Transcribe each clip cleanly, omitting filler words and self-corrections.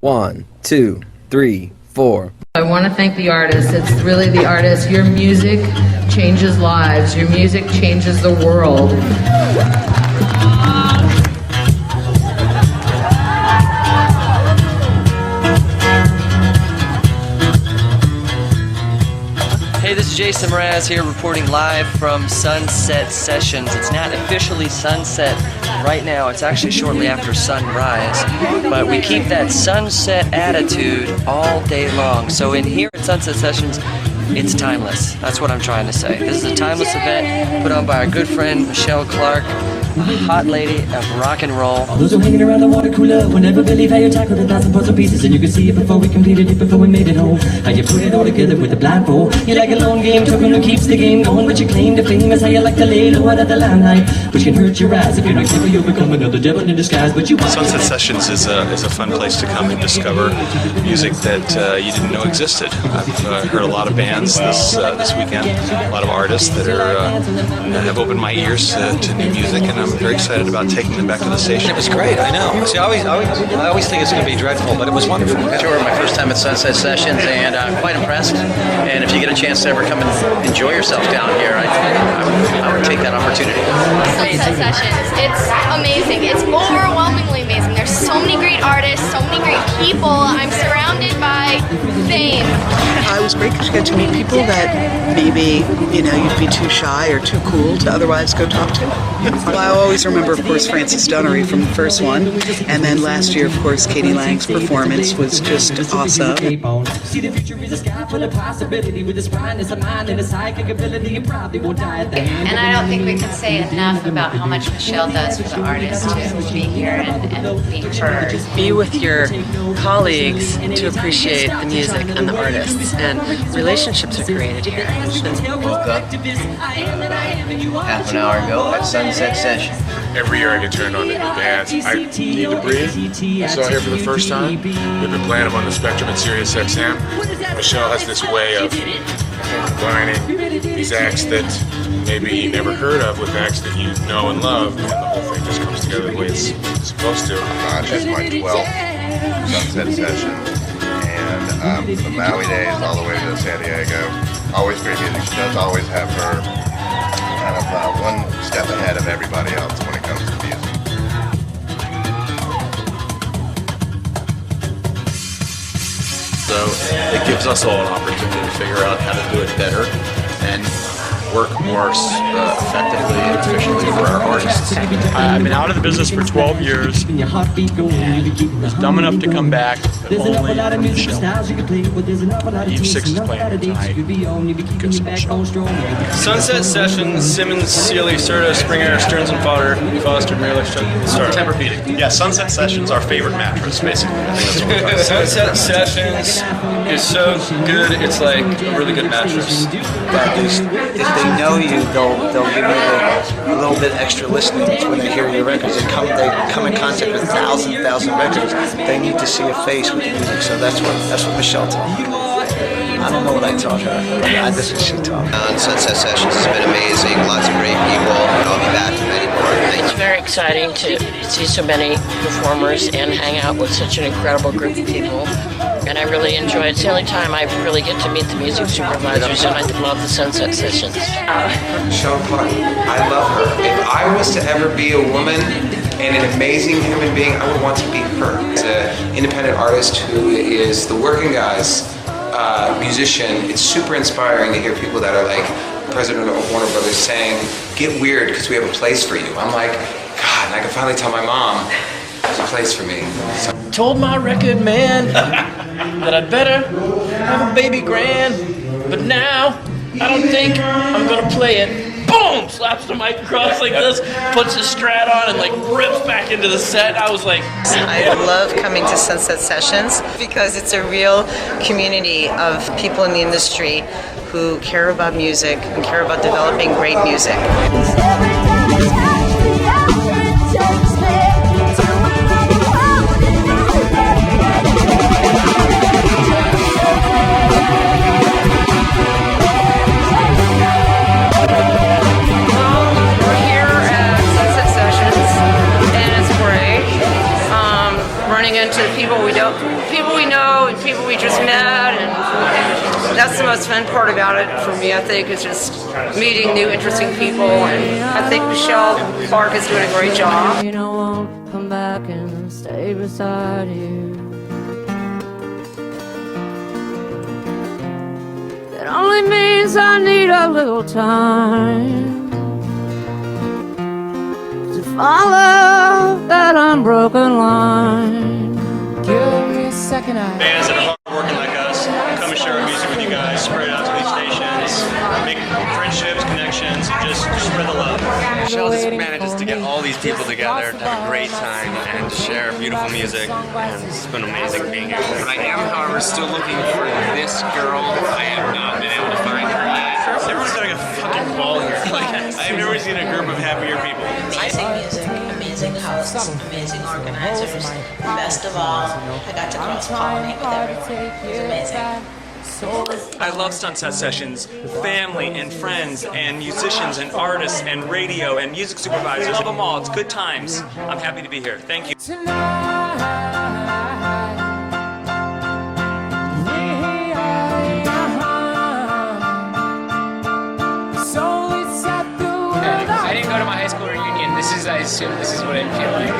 1, 2, 3, 4. I want to thank the artists. It's really the artists. Your music changes lives. Your music changes the world. Hey, this is Jason Mraz here reporting live from Sunset Sessions. It's not officially sunset right now. It's actually shortly after sunrise. But we keep that sunset attitude all day long. So in here at Sunset Sessions, it's timeless. That's what I'm trying to say. This is a timeless event put on by our good friend Michele Clark, a hot lady of rock and roll. All those who hanging around the water cooler will never believe how you tackled 1,000 puzzle pieces, and you can see it before we completed it, before we made it home. How you put it all together with a blindfold. You like a lone game token who keeps the game going, but your claim to fame is how you like to lay low under the limelight, which can hurt your eyes if you're not careful. You'll become another devil in disguise. But you Sunset Sessions is a fun place to come and discover music that you didn't know existed. I've heard a lot of bands this weekend, a lot of artists that have opened my ears to new music, and I'm very excited about taking them back to the station. It was great, I know. See, I always think it's going to be dreadful, but it was wonderful. Sure, my first time at Sunset Sessions, and I'm quite impressed. And if you get a chance to ever come and enjoy yourself down here, I would take that opportunity. Sunset Sessions, it's amazing. It's overwhelmingly amazing. There's so many great artists, so many great people. I'm surrounded by fame. It was great because you get to meet people that maybe, you'd be too shy or too cool to otherwise go talk to. Well, I always remember, of course, Frances Dunnery from the first one. And then last year, of course, Katie Lang's performance was just awesome. See, the future is a sky full of possibility. With a spine, it's a mind, and a psychic ability. You probably won't die at the end. And I don't think we can say enough about how much Michele does for the artists to be here and be heard. Be with your colleagues to appreciate the music and the artists, and relationships are created here. Woke up half an hour ago at Sunset Session. Every year I get turned on to new bands. I need to breathe. I saw here for the first time. We've been playing them on the Spectrum at Sirius XM. Michele has this way of combining these acts that maybe you never heard of with acts that you know and love, and the whole thing just comes together the way it's supposed to. It's my 12th Sunset Session, and the Maui days all the way to San Diego. Always great music. She does always have her kind of one step ahead of everybody else when it comes to music. So it gives us all an opportunity to figure out how to do it better and work more effectively and efficiently for our artists. I've been out of the business for 12 years. I was dumb enough to come back, but only for Michele. Eve 6 is playing tonight because of Michele. Sunset Sessions, Simmons, Sealy, Serta, Springer, Stearns & Foster, Mailer, Star. Kept repeating. Yeah, Sunset Sessions, our favorite mattress, basically. I think that's what we're trying to say. Sunset Sessions is so good, it's like a really good mattress. If they know you, they'll give you a little bit extra listening when they hear your records. They come in contact with thousand records. They need to see a face with the music. So that's what Michele taught me. I don't know what I taught her. This is what she taught me. Sunset Sessions has been amazing. Lots of great people, and I'll be back for many more. Thank It's you. very exciting to see so many performers and hang out with such an incredible group of people. And I really enjoy it. It's the only time I really get to meet the music supervisors, and I love the Sunset Sessions. Michele Clark, I love her. If I was to ever be a woman and an amazing human being, I would want to be her. As an independent artist who is the working guy's musician, it's super inspiring to hear people that are like president of Warner Brothers saying, get weird because we have a place for you. I'm like, God, and I can finally tell my mom there's a place for me. So Told my record man that I'd better have a baby grand, but now I don't think I'm gonna play it. Boom! Slaps the mic across like this, puts his Strat on, and like rips back into the set. I was like, I love coming to Sunset Sessions because it's a real community of people in the industry who care about music and care about developing great music. Into people we don't people we know and people we just met, and that's the most fun part about it for me, I think, is just meeting new interesting people, and I think Michele Clark is doing a great job. You know, I won't come back and stay beside you. That only means I need a little time to follow that unbroken line. Give me a second eye. Bands that are hardworking like us come and share our music with you guys, spread it out to these stations, make friendships, connections, and just spread the love. Michele just manages to get all these people together to have a great time and to share beautiful music, and it's been amazing being here. I am, however, still looking for this girl. I have not been able to find her yet. Everyone's got like a fucking ball here. Like, I've never seen a group of happier people. Amazing music, amazing hosts, amazing organizers. Best of all, I got to cross-pollinate with everyone. It was amazing. I love Sunset Sessions, family and friends and musicians and artists and radio and music supervisors. I love them all. It's good times. I'm happy to be here. Thank you. I didn't go to my high school reunion. I assume this is what it feel like.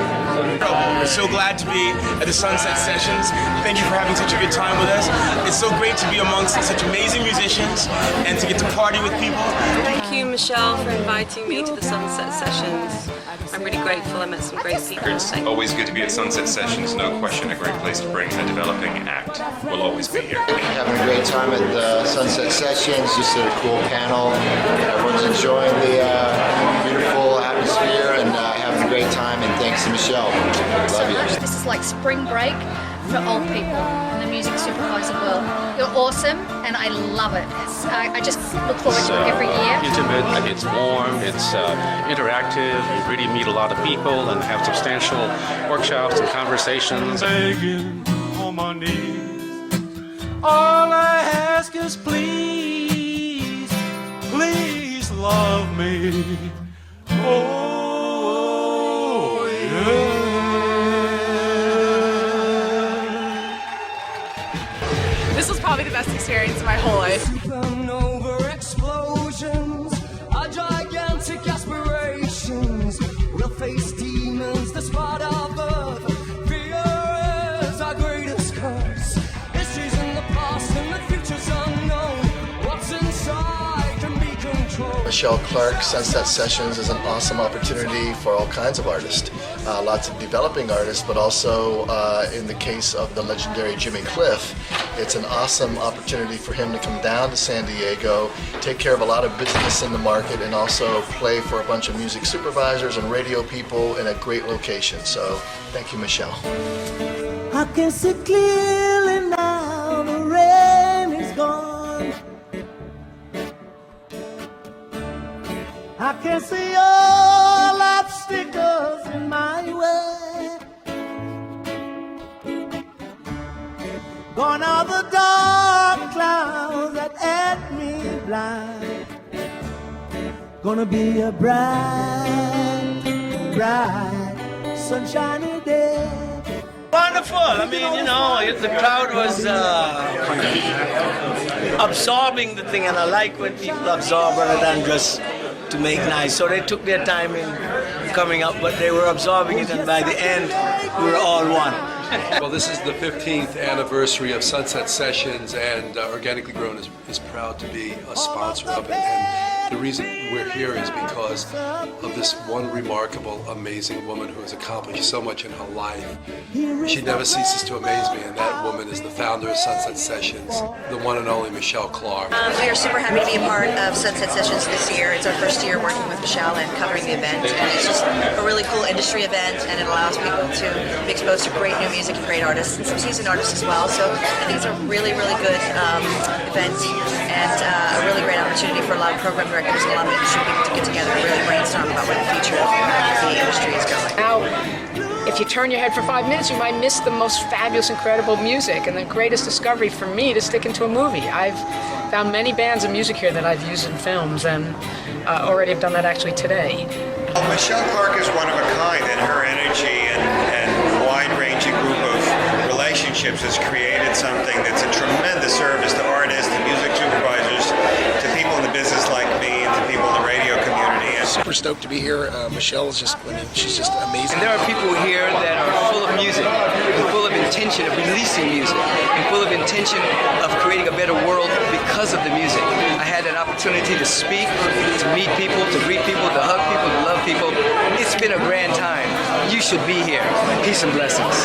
We're so glad to be at the Sunset Sessions. Thank you for having such a good time with us. It's so great to be amongst such amazing musicians and to get to party with people. Thank you, Michele, for inviting me to the Sunset Sessions. I'm really grateful. I met some great people. It's always good to be at Sunset Sessions. No question, a great place to bring a developing act. We'll always be here. Having a great time at the Sunset Sessions. Just a cool panel. Everyone's enjoying the beautiful atmosphere and having a great time. And thanks to Michele. Love you. This is like spring break for old people in the music supervisor world. You're awesome, and I love it. I just look forward to it every year. Intimate, it's warm, it's interactive. You really meet a lot of people and have substantial workshops and conversations. Begging on my knees, all I ask is please, please love me. Oh, yeah. This was probably the best experience of my whole life. Supernova explosions are gigantic aspirations. We'll face demons, the spot of earth. Fear is our greatest curse. History's in the past and the future's unknown. What's inside can be controlled. Michele Clark Sunset Sessions is an awesome opportunity for all kinds of artists. Lots of developing artists, but also in the case of the legendary Jimmy Cliff, it's an awesome opportunity for him to come down to San Diego, take care of a lot of business in the market, and also play for a bunch of music supervisors and radio people in a great location. So thank you, Michele. I can see clearly now, the rain is gone. I can see all obstacles in my way. Gone are the dark clouds that had me blind. Gonna be a bright, bright, sunshiny day. Wonderful. I mean, you know, the crowd was absorbing the thing, and I like when people absorb rather than just to make nice. So they took their time in coming up, but they were absorbing it, and by the end, we were all one. Well, this is the 15th anniversary of Sunset Sessions, and Organically Grown is proud to be a sponsor of it. And the reason we're here is because of this one remarkable, amazing woman who has accomplished so much in her life. She never ceases to amaze me, and that woman is the founder of Sunset Sessions, the one and only Michele Clark. We are super happy to be a part of Sunset Sessions this year. It's our first year working with Michele and covering the event, and it's just a really cool industry event, and it allows people to be exposed to great new music and great artists, and some seasoned artists as well. So I think it's a really, really good event, and a really great opportunity for a lot of program directors and a lot of industry people to get together and really brainstorm about where the future of the industry is going. Now, if you turn your head for 5 minutes, you might miss the most fabulous, incredible music and the greatest discovery for me to stick into a movie. I've found many bands of music here that I've used in films, and already have done that actually today. Well, Michele Clark is one of a kind, and her energy and wide-ranging group of relationships Partnerships has created something that's a tremendous service to artists, to music supervisors, to people in the business like me, and to people in the radio community. And super stoked to be here. Michele is just, she's just amazing. And there are people here that are full of music, and full of intention of releasing music, and full of intention of creating a better world because of the music. I had an opportunity to speak, to meet people, to greet people, to hug people, to love people. It's been a grand time. You should be here. Peace and blessings.